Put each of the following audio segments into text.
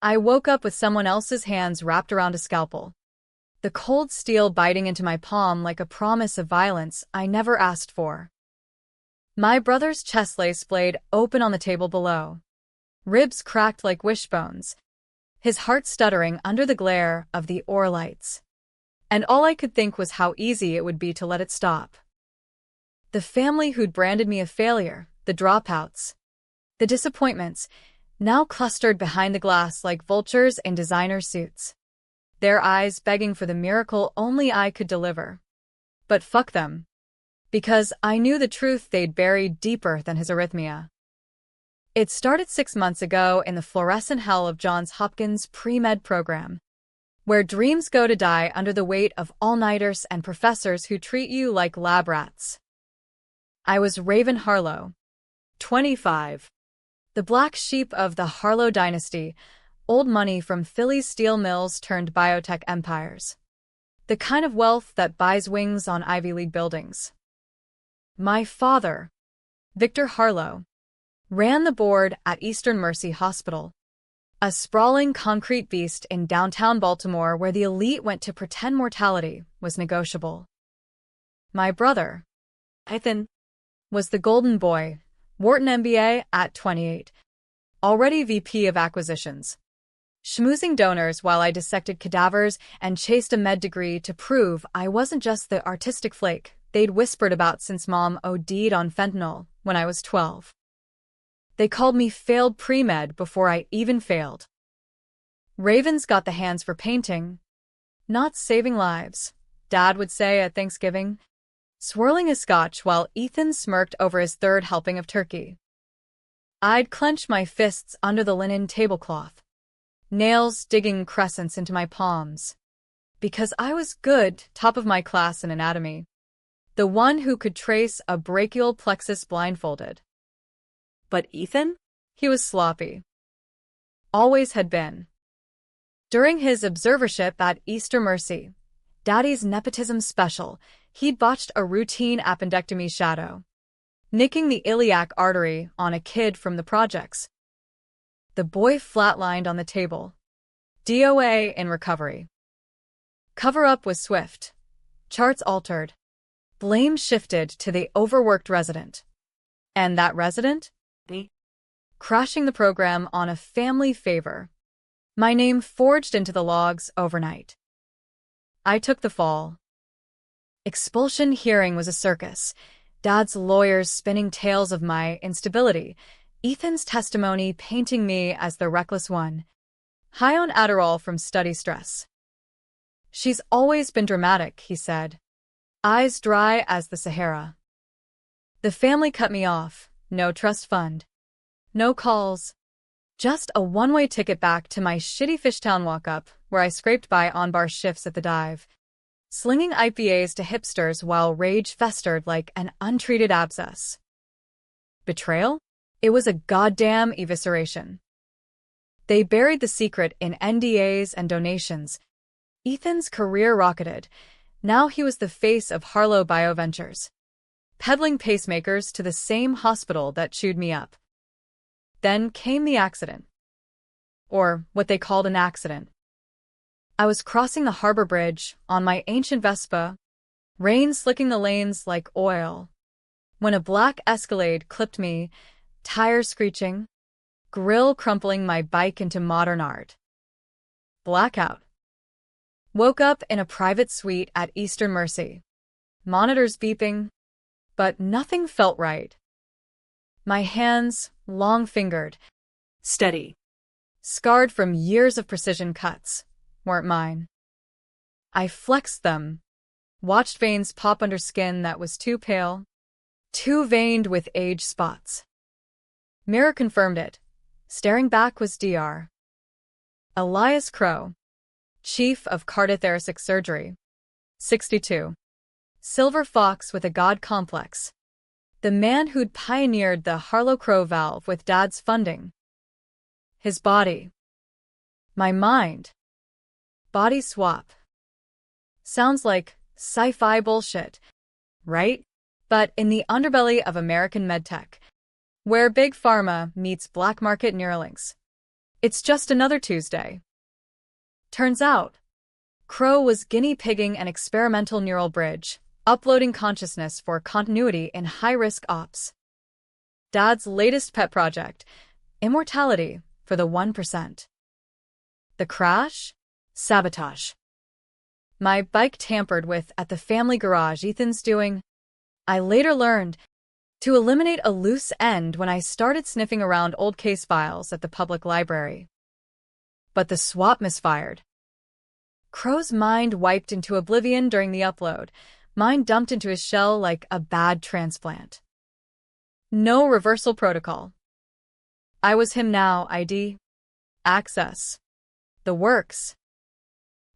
I woke up with someone else's hands wrapped around a scalpel. The cold steel biting into my palm like a promise of violence I never asked for. My brother's chest lay splayed open on the table below. Ribs cracked like wishbones, his heart stuttering under the glare of the ore lights. And all I could think was how easy it would be to let it stop. The family who'd branded me a failure, the dropouts, the disappointments, now clustered behind the glass like vultures in designer suits, their eyes begging for the miracle only I could deliver. But fuck them. Because I knew the truth they'd buried deeper than his arrhythmia. It started 6 months ago in the fluorescent hell of Johns Hopkins pre-med program, where dreams go to die under the weight of all-nighters and professors who treat you like lab rats. I was Raven Harlow, 25. The black sheep of the Harlow dynasty, old money from Philly's steel mills turned biotech empires. The kind of wealth that buys wings on Ivy League buildings. My father, Victor Harlow, ran the board at Eastern Mercy Hospital, a sprawling concrete beast in downtown Baltimore where the elite went to pretend mortality was negotiable. My brother, Ethan, was the golden boy, Wharton MBA at 28, already VP of acquisitions, schmoozing donors while I dissected cadavers and chased a med degree to prove I wasn't just the artistic flake they'd whispered about since Mom OD'd on fentanyl when I was 12. They called me failed pre-med before I even failed. Raven's got the hands for painting, not saving lives, Dad would say at Thanksgiving, swirling a scotch while Ethan smirked over his third helping of turkey. I'd clench my fists under the linen tablecloth, nails digging crescents into my palms. Because I was good, top of my class in anatomy. The one who could trace a brachial plexus blindfolded. But Ethan? He was sloppy. Always had been. During his observership at Eastern Mercy, Daddy's nepotism special, he'd botched a routine appendectomy shadow, nicking the iliac artery on a kid from the projects. The boy flatlined on the table. DOA in recovery. Cover-up was swift. Charts altered. Blame shifted to the overworked resident. And that resident? Me. Crashing the program on a family favor. My name forged into the logs overnight. I took the fall. Expulsion hearing was a circus. Dad's lawyers spinning tales of my instability. Ethan's testimony painting me as the reckless one. High on Adderall from study stress. She's always been dramatic, he said. Eyes dry as the Sahara. The family cut me off. No trust fund. No calls. Just a one-way ticket back to my shitty Fishtown walk-up, where I scraped by on-bar shifts at the dive, slinging IPAs to hipsters while rage festered like an untreated abscess. Betrayal? It was a goddamn evisceration. They buried the secret in NDAs and donations. Ethan's career rocketed. Now he was the face of Harlow Bioventures, peddling pacemakers to the same hospital that chewed me up. Then came the accident. Or what they called an accident. I was crossing the harbor bridge on my ancient Vespa, rain slicking the lanes like oil, when a black Escalade clipped me, tires screeching, grill crumpling my bike into modern art. Blackout. Woke up in a private suite at Eastern Mercy. Monitors beeping, but nothing felt right. My hands, long-fingered, steady, scarred from years of precision cuts, weren't mine. I flexed them, watched veins pop under skin that was too pale, too veined with age spots. Mirror confirmed it. Staring back was Dr. Elias Crow, Chief of Cardiothoracic Surgery, 62. Silver fox with a god complex. The man who'd pioneered the Harlow-Crow valve with Dad's funding. His body. My mind. Body swap. Sounds like sci-fi bullshit, right? But in the underbelly of American medtech, where big pharma meets black market Neuralinks, It's just another Tuesday. Turns out, Crow was guinea pigging an experimental neural bridge, uploading consciousness for continuity in high-risk ops. Dad's latest pet project, immortality for the 1%. The crash? Sabotage. My bike tampered with at the family garage. Ethan's doing, I later learned, to eliminate a loose end when I started sniffing around old case files at the public library. But the swap misfired. Crow's mind wiped into oblivion during the upload. Mine dumped into his shell like a bad transplant. No reversal protocol. I was him now, ID, access, the works.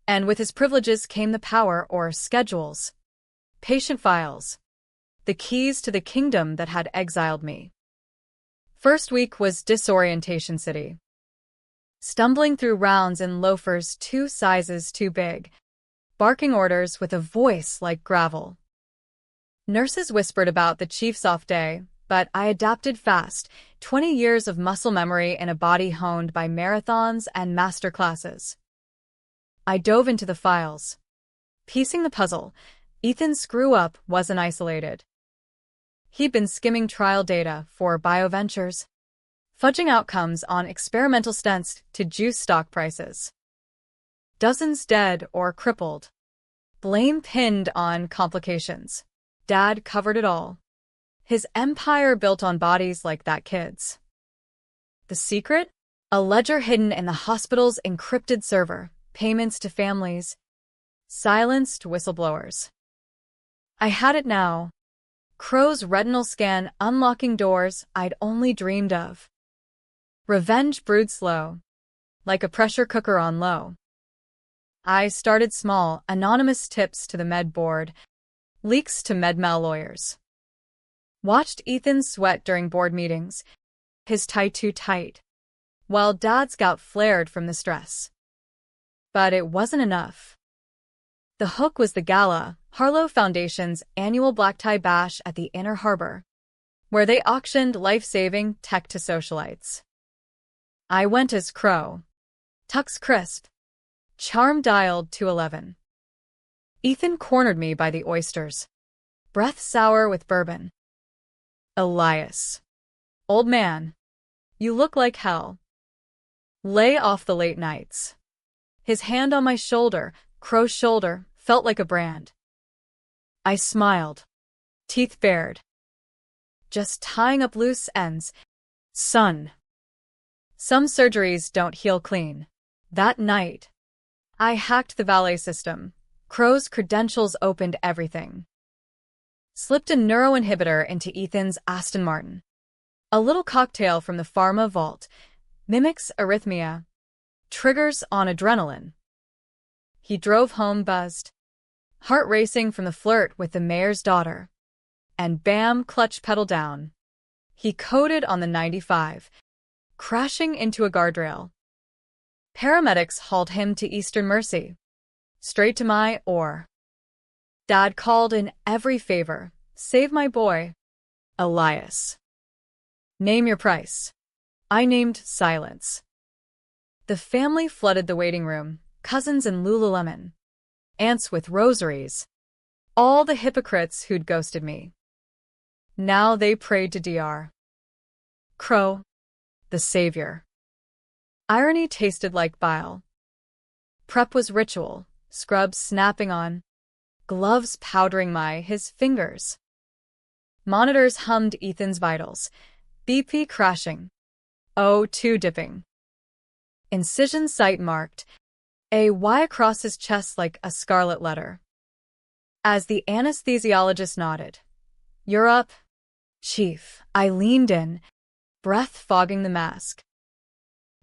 And with his privileges came the power, or schedules, patient files, the keys to the kingdom that had exiled me. First week was disorientation city. Stumbling through rounds in loafers 2 sizes too big, barking orders with a voice like gravel. Nurses whispered about the chief's off day, but I adapted fast, 20 years of muscle memory in a body honed by marathons and master classes. I dove into the files. Piecing the puzzle, Ethan's screw-up wasn't isolated. He'd been skimming trial data for bioventures, fudging outcomes on experimental stents to juice stock prices. Dozens dead or crippled. Blame pinned on complications. Dad covered it all. His empire built on bodies like that kid's. The secret? A ledger hidden in the hospital's encrypted server, payments to families, silenced whistleblowers. I had it now. Crow's retinal scan unlocking doors I'd only dreamed of. Revenge brewed slow, like a pressure cooker on low. I started small, anonymous tips to the med board, leaks to medmal lawyers. Watched Ethan sweat during board meetings, his tie too tight, while Dad's gout flared from the stress. But it wasn't enough. The hook was the gala, Harlow Foundation's annual black tie bash at the Inner Harbor, where they auctioned life-saving tech to socialites. I went as Crow. Tux crisp. Charm dialed to 11. Ethan cornered me by the oysters. Breath sour with bourbon. Elias. Old man. You look like hell. Lay off the late nights. His hand on my shoulder, Crow's shoulder, felt like a brand. I smiled. Teeth bared. Just tying up loose ends. Son. Some surgeries don't heal clean. That night, I hacked the valet system. Crow's credentials opened everything. Slipped a neuroinhibitor into Ethan's Aston Martin. A little cocktail from the pharma vault. Mimics arrhythmia. Triggers on adrenaline. He drove home buzzed. Heart racing from the flirt with the mayor's daughter. And bam, clutch pedal down. He coded on the 95, crashing into a guardrail. Paramedics hauled him to Eastern Mercy. Straight to my OR. Dad called in every favor. Save my boy. Elias. Name your price. I named silence. The family flooded the waiting room, cousins in Lululemon, aunts with rosaries, all the hypocrites who'd ghosted me. Now they prayed to Dr. Crow, the savior. Irony tasted like bile. Prep was ritual, scrubs snapping on, gloves powdering his fingers. Monitors hummed Ethan's vitals, BP crashing, O2 dipping. Incision site marked, a Y across his chest like a scarlet letter. As the anesthesiologist nodded, "You're up, Chief." I leaned in, breath fogging the mask.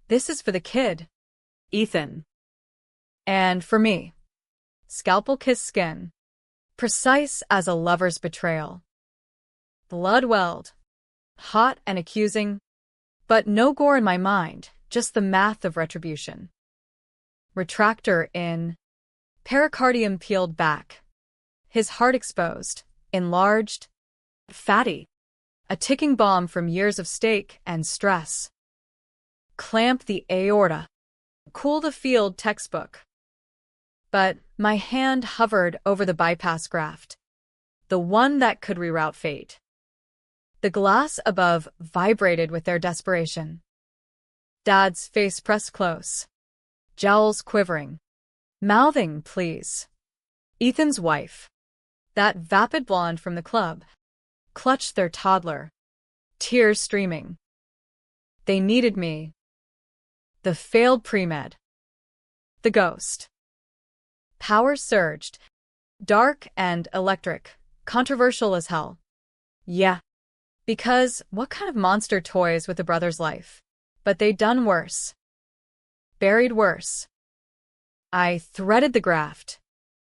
This is for the kid, Ethan. And for me. Scalpel kiss skin. Precise as a lover's betrayal. Blood welled. Hot and accusing. But no gore in my mind, just the math of retribution. Retractor in. Pericardium peeled back. His heart exposed, enlarged, fatty. A ticking bomb from years of steak and stress. clamp the aorta, cool the field textbook. But my hand hovered over the bypass graft, the one that could reroute fate. The glass above vibrated with their desperation. Dad's face pressed close, jowls quivering, mouthing, "Please." Ethan's wife, that vapid blonde from the club, clutched their toddler, tears streaming. They needed me. The failed pre-med. The ghost. Power surged, dark and electric, controversial as hell. Yeah, because what kind of monster toys with a brother's life? But they'd done worse. Buried worse. I threaded the graft,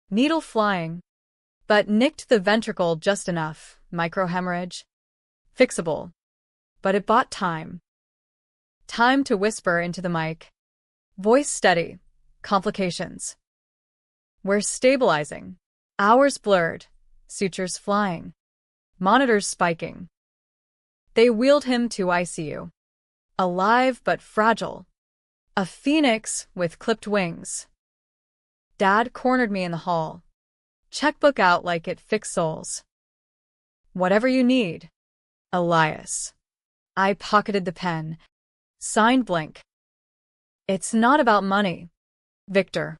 needle flying, but nicked the ventricle just enough, microhemorrhage. Fixable. But it bought time. Time to whisper into the mic. Voice steady. Complications. We're stabilizing. Hours blurred. Sutures flying. Monitors spiking. They wheeled him to ICU. Alive but fragile. A phoenix with clipped wings. Dad cornered me in the hall. Checkbook out like it fixed souls. Whatever you need. Elias. I pocketed the pen. Signed blank. It's not about money, Victor.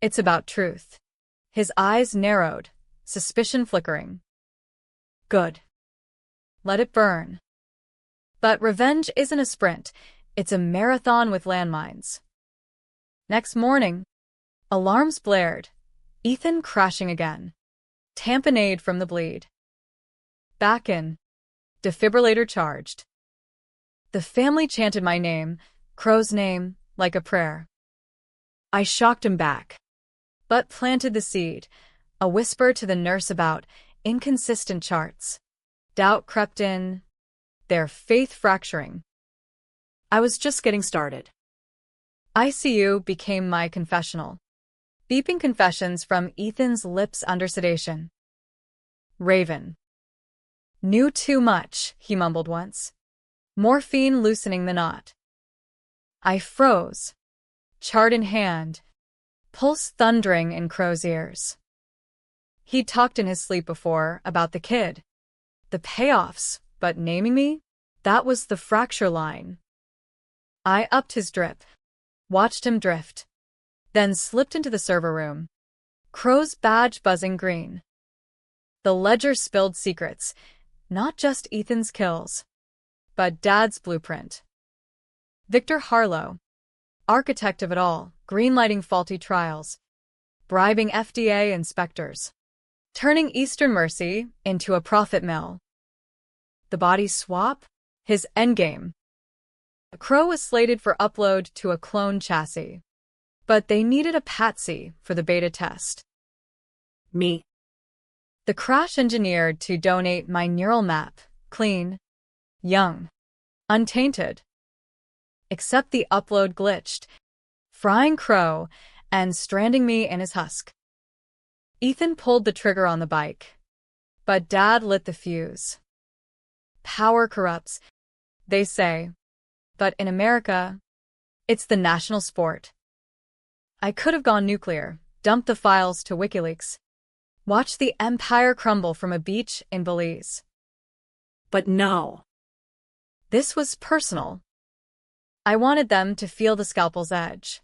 It's about truth. His eyes narrowed, suspicion flickering. Good. Let it burn. But revenge isn't a sprint, it's a marathon with landmines. Next morning, alarms blared, Ethan crashing again. Tamponade from the bleed. Back in. Defibrillator charged. The family chanted my name, Crow's name, like a prayer. I shocked him back, but planted the seed, a whisper to the nurse about inconsistent charts. Doubt crept in, their faith fracturing. I was just getting started. ICU became my confessional. Beeping confessions from Ethan's lips under sedation. Raven. Knew too much, he mumbled once. Morphine loosening the knot. I froze, chart in hand, pulse thundering in Crow's ears. He'd talked in his sleep before about the kid. The payoffs, but naming me? That was the fracture line. I upped his drip, watched him drift, then slipped into the server room. Crow's badge buzzing green. The ledger spilled secrets, not just Ethan's kills, but Dad's blueprint. Victor Harlow, architect of it all, greenlighting faulty trials, bribing FDA inspectors, turning Eastern Mercy into a profit mill. The body swap? His endgame. Crow was slated for upload to a clone chassis, but they needed a patsy for the beta test. Me. The crash engineered to donate my neural map, clean, young, untainted. Except the upload glitched, frying Crow and stranding me in his husk. Ethan pulled the trigger on the bike, but Dad lit the fuse. Power corrupts, they say, but in America, it's the national sport. I could have gone nuclear, dumped the files to WikiLeaks, watched the empire crumble from a beach in Belize. But no. This was personal. I wanted them to feel the scalpel's edge.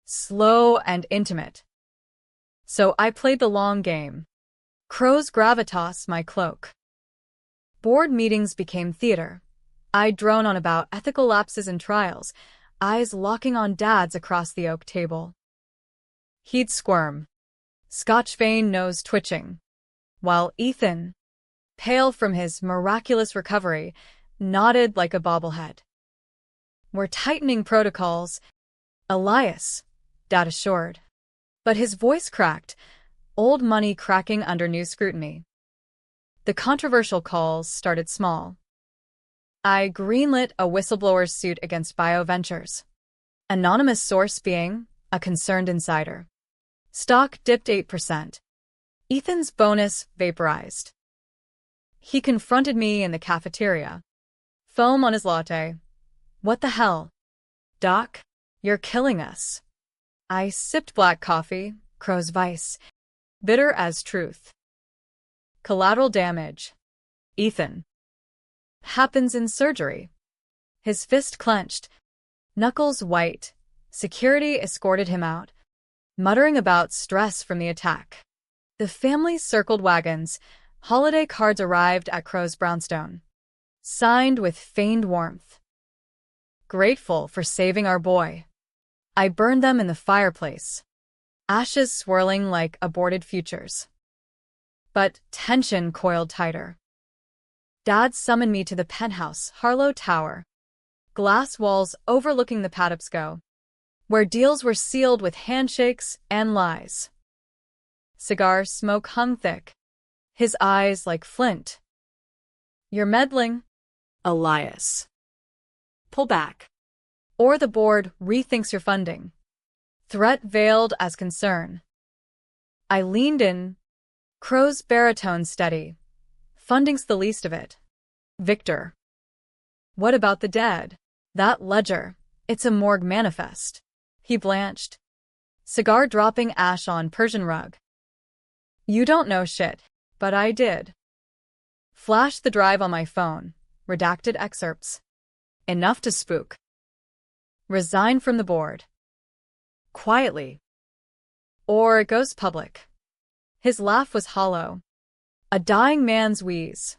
Slow and intimate. So I played the long game. Crow's gravitas my cloak. Board meetings became theater. I'd drone on about ethical lapses and trials, eyes locking on Dad's across the oak table. He'd squirm, Scotch vein nose twitching, while Ethan, pale from his miraculous recovery, nodded like a bobblehead. We're tightening protocols, Elias, Dad assured. But his voice cracked, old money cracking under new scrutiny. The controversial calls started small. I greenlit a whistleblower's suit against BioVentures. Anonymous source being a concerned insider. Stock dipped 8%. Ethan's bonus vaporized. He confronted me in the cafeteria. Foam on his latte. What the hell? Doc, you're killing us. I sipped black coffee, Crow's vice, bitter as truth. Collateral damage. Ethan. Happens in surgery. His fist clenched, knuckles white. Security escorted him out, muttering about stress from the attack. The family circled wagons. Holiday cards arrived at Crow's brownstone, signed with feigned warmth. Grateful for saving our boy. I burned them in the fireplace, ashes swirling like aborted futures. But tension coiled tighter. Dad summoned me to the penthouse, Harlow Tower, glass walls overlooking the Patapsco, where deals were sealed with handshakes and lies. Cigar smoke hung thick, his eyes like flint. You're meddling, Elias. Pull back, or the board rethinks your funding. Threat veiled as concern. I leaned in, Crow's baritone steady. Funding's the least of it. Victor. What about the dead? That ledger, it's a morgue manifest. He blanched, cigar dropping ash on Persian rug. You don't know shit, but I did. Flashed the drive on my phone, redacted excerpts. Enough to spook. Resign from the board. Quietly. Or it goes public. His laugh was hollow. A dying man's wheeze.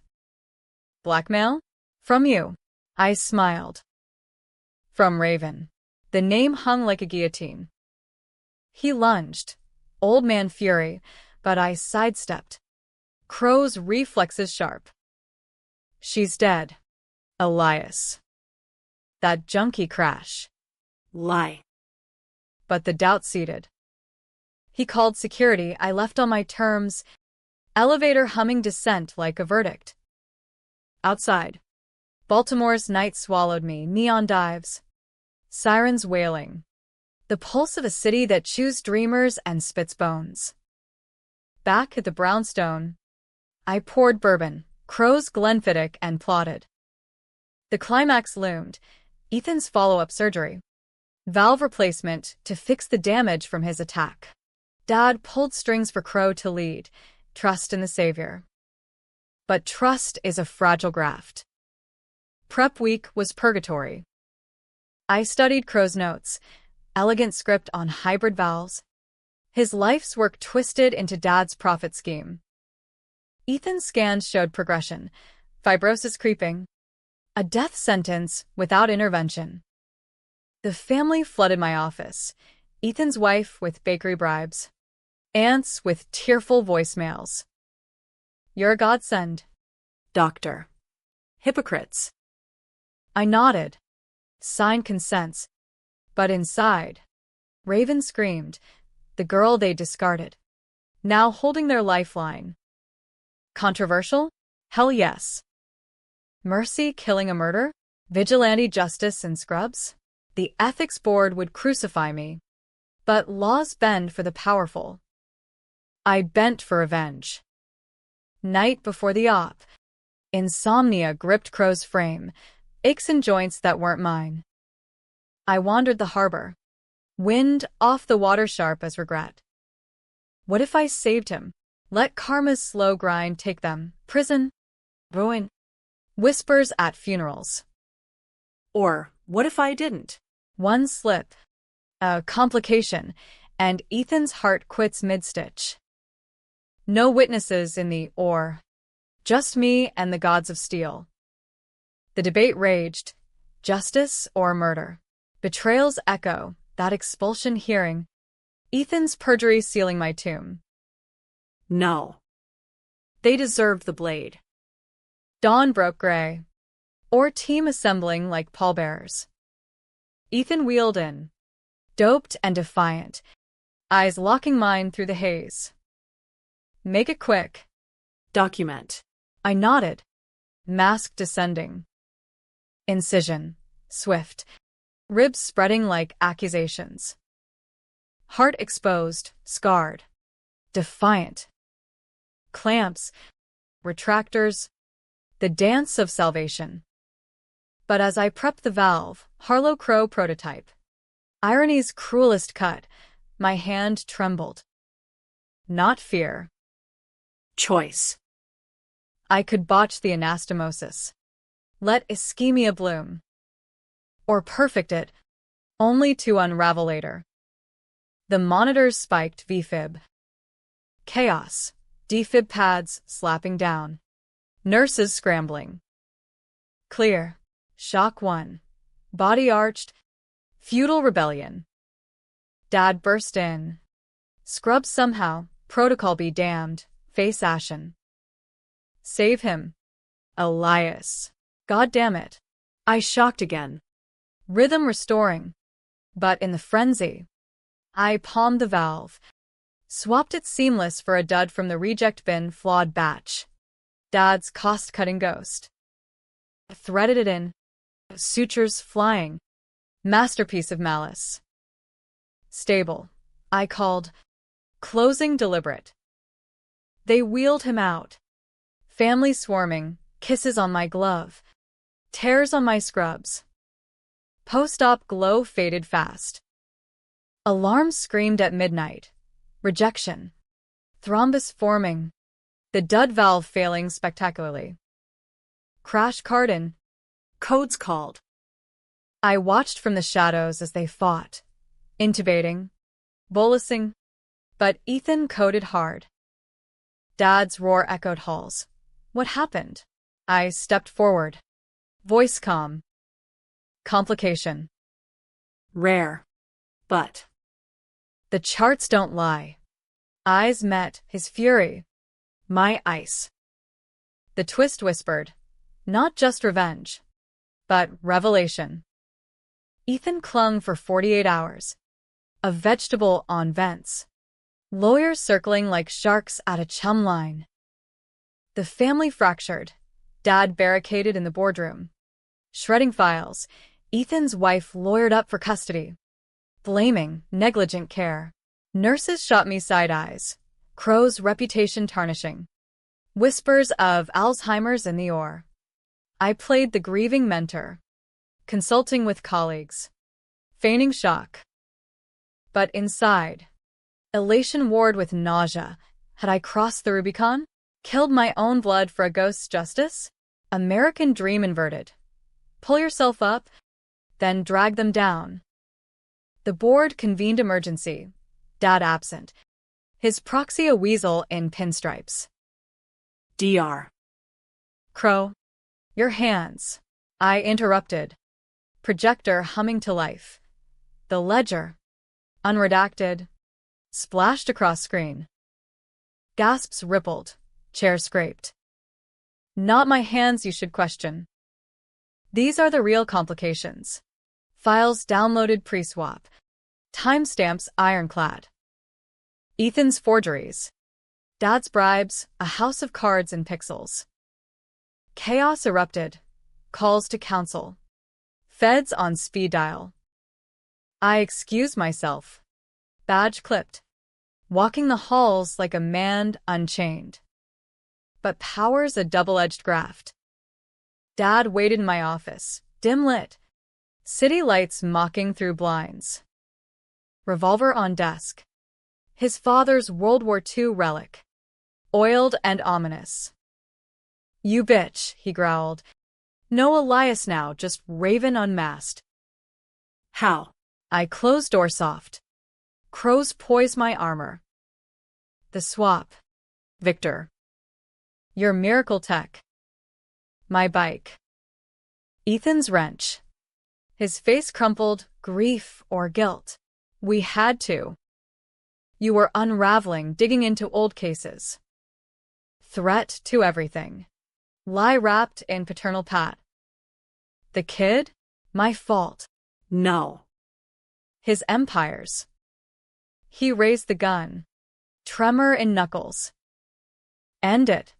Blackmail? From you. I smiled. From Raven. The name hung like a guillotine. He lunged, old man fury, but I sidestepped. Crow's reflexes sharp. She's dead. Elias. That junkie crash. Lie. But the doubt seated. He called security. I left on my terms. Elevator humming descent like a verdict. Outside. Baltimore's night swallowed me, neon dives. Sirens wailing. The pulse of a city that chews dreamers and spits bones. Back at the brownstone, I poured bourbon, Crow's Glenfiddich, and plotted. The climax loomed. Ethan's follow-up surgery. Valve replacement to fix the damage from his attack. Dad pulled strings for Crow to lead. Trust in the savior. But trust is a fragile graft. Prep week was purgatory. I studied Crow's notes, elegant script on hybrid vowels. His life's work twisted into Dad's profit scheme. Ethan's scans showed progression, fibrosis creeping, a death sentence without intervention. The family flooded my office, Ethan's wife with bakery bribes, aunts with tearful voicemails. You're a godsend, doctor. Hypocrites. I nodded, signed consents, but inside, Raven screamed, the girl they discarded, now holding their lifeline. Controversial? Hell yes. Mercy killing a murder? Vigilante justice and scrubs? The ethics board would crucify me. But laws bend for the powerful. I bent for revenge. Night before the op. Insomnia gripped Crow's frame, aches and joints that weren't mine. I wandered the harbor. Wind off the water sharp as regret. What if I saved him? Let karma's slow grind take them. Prison. Ruin. Whispers at funerals. Or, what if I didn't? One slip. A complication, and Ethan's heart quits mid-stitch. No witnesses in the or. Just me and the gods of steel. The debate raged. Justice or murder? Betrayals echo, that expulsion hearing. Ethan's perjury sealing my tomb. No. They deserved the blade. Dawn broke gray. Or team assembling like pallbearers. Ethan wheeled in, doped and defiant, eyes locking mine through the haze. Make it quick. Document. I nodded, mask descending. Incision, swift, ribs spreading like accusations. Heart exposed, scarred, defiant. Clamps, retractors, the dance of salvation. But as I prepped the valve, Harlow Crow prototype, irony's cruelest cut, my hand trembled. Not fear. Choice. I could botch the anastomosis. Let ischemia bloom. Or perfect it, only to unravel later. The monitors spiked VFib. Chaos. Defib pads slapping down. Nurses scrambling. Clear. Shock 1. Body arched. Feudal rebellion. Dad burst in. Scrub somehow, protocol be damned, face ashen. Save him. Elias. God damn it. I shocked again. Rhythm restoring. But in the frenzy, I palmed the valve. Swapped it seamless for a dud from the reject bin flawed batch. Dad's cost-cutting ghost. Threaded it in. Sutures flying. Masterpiece of malice. Stable. I called. Closing deliberate. They wheeled him out. Family swarming, kisses on my glove. Tears on my scrubs. Post-op glow faded fast. Alarms screamed at midnight. Rejection. Thrombus forming. The dud valve failing spectacularly. Crash Carden. Codes called. I watched from the shadows as they fought. Intubating. Bolusing. But Ethan coded hard. Dad's roar echoed halls. What happened? I stepped forward. Voice calm. Complication. Rare. But. The charts don't lie. Eyes met, his fury. My ice. The twist whispered. Not just revenge, but revelation. Ethan clung for 48 hours. A vegetable on vents. Lawyers circling like sharks at a chum line. The family fractured. Dad barricaded in the boardroom. Shredding files, Ethan's wife lawyered up for custody. Blaming negligent care. Nurses shot me side eyes. Crow's reputation tarnishing. Whispers of Alzheimer's in the oar. I played the grieving mentor. Consulting with colleagues. Feigning shock. But inside, elation warred with nausea. Had I crossed the Rubicon? Killed my own blood for a ghost's justice? American dream inverted. Pull yourself up, then drag them down. The board convened emergency. Dad absent. His proxy a weasel in pinstripes. Dr. Crow. Your hands. I interrupted. Projector humming to life. The ledger. Unredacted. Splashed across screen. Gasps rippled. Chair scraped. Not my hands you should question. These are the real complications. Files downloaded pre-swap. Timestamps ironclad. Ethan's forgeries. Dad's bribes, a house of cards and pixels. Chaos erupted. Calls to counsel. Feds on speed dial. I excused myself. Badge clipped. Walking the halls like a man unchained. But power's a double-edged graft. Dad waited in my office, dim-lit. City lights mocking through blinds. Revolver on desk. His father's World War II relic. Oiled and ominous. You bitch, he growled. No Elias now, just Raven unmasked. How? I closed door soft. Crows poised my armor. The swap. Victor. Your miracle tech. My bike. Ethan's wrench. His face crumpled, grief or guilt. We had to. You were unraveling, digging into old cases. Threat to everything. Lie wrapped in paternal pat. The kid? My fault. No. His empires. He raised the gun. Tremor in knuckles. End it.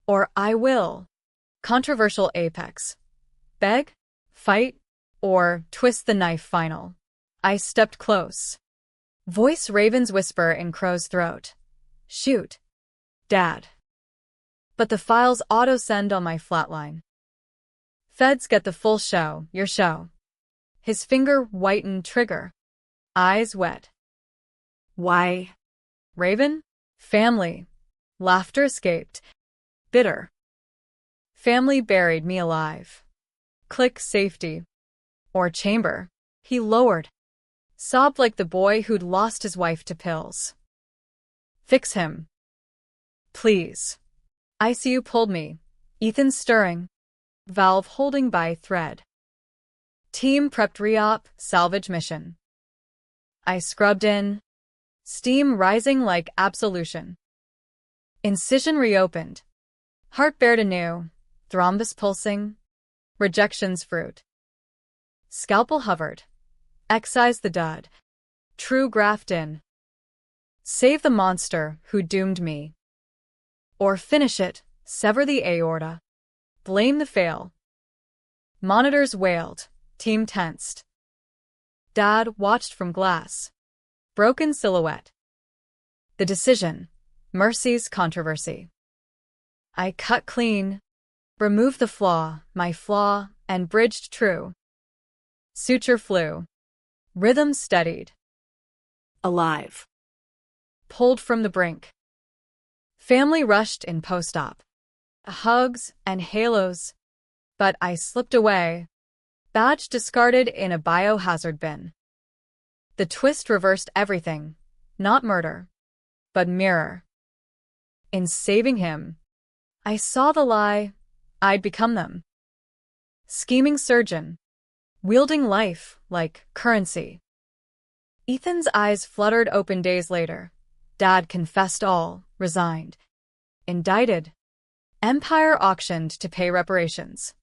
Or I will. Controversial apex. Beg, fight, or twist the knife final. I stepped close. Voice Raven's whisper in Crow's throat. Shoot. Dad. But the files auto-send on my flatline. Feds get the full show, your show. His finger whitened trigger. Eyes wet. Why? Raven? Family. Laughter escaped. Bitter. Family buried me alive. Click safety. Or chamber. He lowered. Sobbed like the boy who'd lost his wife to pills. Fix him. Please. ICU pulled me. Ethan stirring. Valve holding by thread. Team prepped re-op, salvage mission. I scrubbed in. Steam rising like absolution. Incision reopened. Heart bared anew. Thrombus pulsing. Rejection's fruit. Scalpel hovered. Excise the dud. True graft in. Save the monster who doomed me. Or finish it, sever the aorta. Blame the fail. Monitors wailed, team tensed. Dad watched from glass. Broken silhouette. The decision. Mercy's controversy. I cut clean. Removed the flaw, my flaw, and bridged true. Suture flew. Rhythm steadied. Alive. Pulled from the brink. Family rushed in post-op. Hugs and halos. But I slipped away. Badge discarded in a biohazard bin. The twist reversed everything. Not murder, but mirror. In saving him, I saw the lie. I'd become them. Scheming surgeon. Wielding life like currency. Ethan's eyes fluttered open days later. Dad confessed all, resigned. Indicted. Empire auctioned to pay reparations.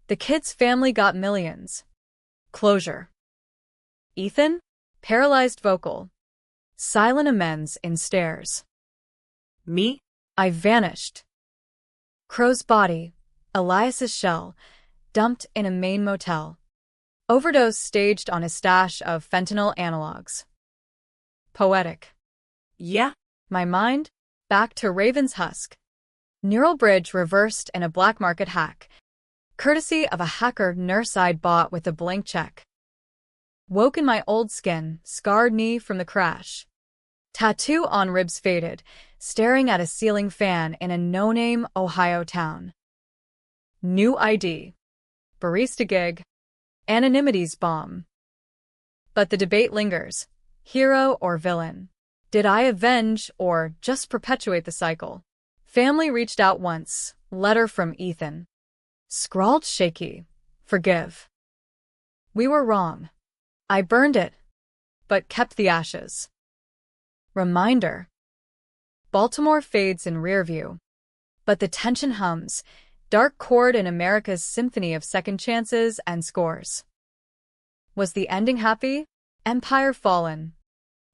The kid's family got millions. Closure. Ethan? Paralyzed vocal. Silent amends in stares. Me? I vanished. Crow's body, Elias's shell, dumped in a Maine motel. Overdose staged on a stash of fentanyl analogs. Poetic. Yeah. My mind? Back to Raven's husk. Neural bridge reversed in a black market hack. Courtesy of a hacker nurse I'd bought with a blank check. Woke in my old skin, scarred knee from the crash. Tattoo on ribs faded, staring at a ceiling fan in a no-name Ohio town. New ID. Barista gig. Anonymity's bomb. But the debate lingers. Hero or villain? Did I avenge or just perpetuate the cycle? Family reached out once. Letter from Ethan. Scrawled shaky. Forgive. We were wrong. I burned it, but kept the ashes. Reminder. Baltimore fades in rear view. But the tension hums. Dark chord in America's symphony of second chances and scores. Was the ending happy? Empire fallen.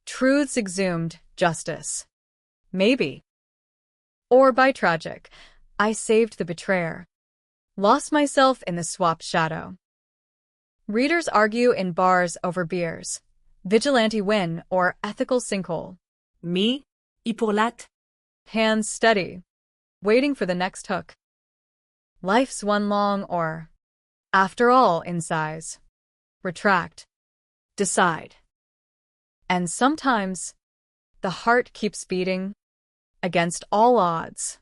Truths exhumed, justice. Maybe. Or by tragic, I saved the betrayer. Lost myself in the swap shadow. Readers argue in bars over beers. Vigilante win or ethical sinkhole. Me? Hippolyte? Hands steady. Waiting for the next hook. Life's one long or, after all, in size. Retract. Decide. And sometimes, the heart keeps beating against all odds.